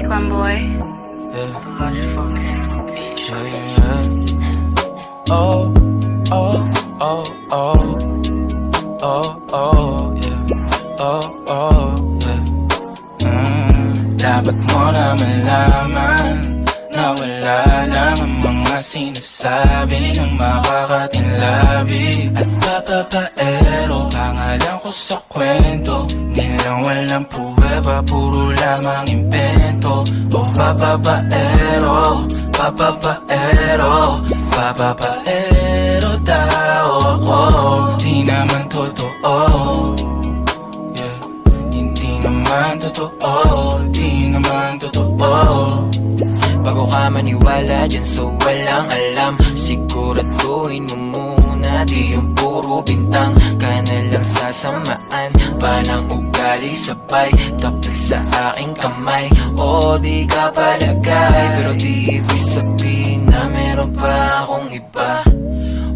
Brooklyn boy. Yeah. Oh, oh, oh, oh, oh, oh, yeah. Oh, oh, yeah. Dapat mo na malaman na wala lang ang mga sinasabi ng makakatinlabi at papapaero. Pangalan ko sa kwento, nilang walang pruweba, puro lamang invento. O papapaero, papapaero, papapaero tao ako. Di naman totoo, yeah. Hindi naman totoo, di naman totoo. Bago ka maniwala dyan so walang alam, siguraduhin mo muna di yung puro bintang ka na lang sasamaan pa ng ugali sabay tapos sa aking kamay. O di ka palagay pero di ibig sabihin na meron pa akong iba.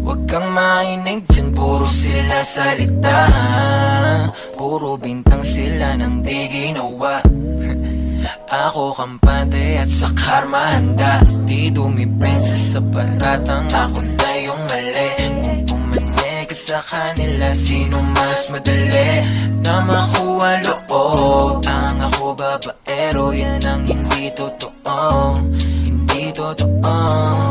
Huwag kang mainig dyan, puro sila salita, puro bintang sila nang di ginawa. Ako kampante at sa karma handa, di dumipensa sa baratang ako na yung mali. Kung pumane ka sa kanila, sino mas madali na makuha loob? Ang ako babaero, yan ang hindi totoo, hindi totoo.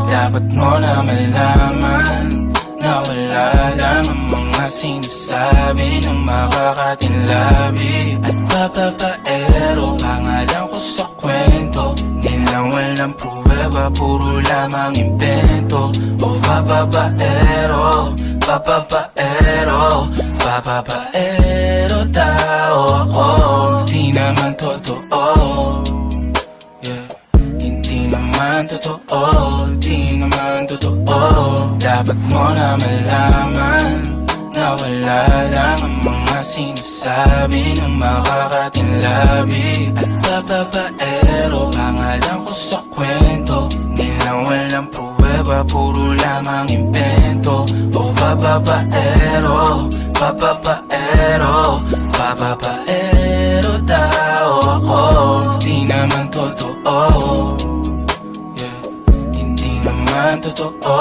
Dapat mo na malaman na wala lang ang mga sinasabi ng makakatinlabi at papapaero. Pangalan ko sa kwento, nilang walang pruweba, puro lamang invento. O papapaero, papapaero, papapaero tao ako. Di naman totoo, yeah. Hindi naman totoo, di naman totoo. Dapat mo na malaman na wala lang ang mga sinasabi ng makakatinlabi at papapaero. Pangalan ko sa kwento, nilang walang pruweba, puro lamang invento. O papapaero, papapaero, papapaero tao ako. Di naman totoo, yeah. Hindi naman totoo,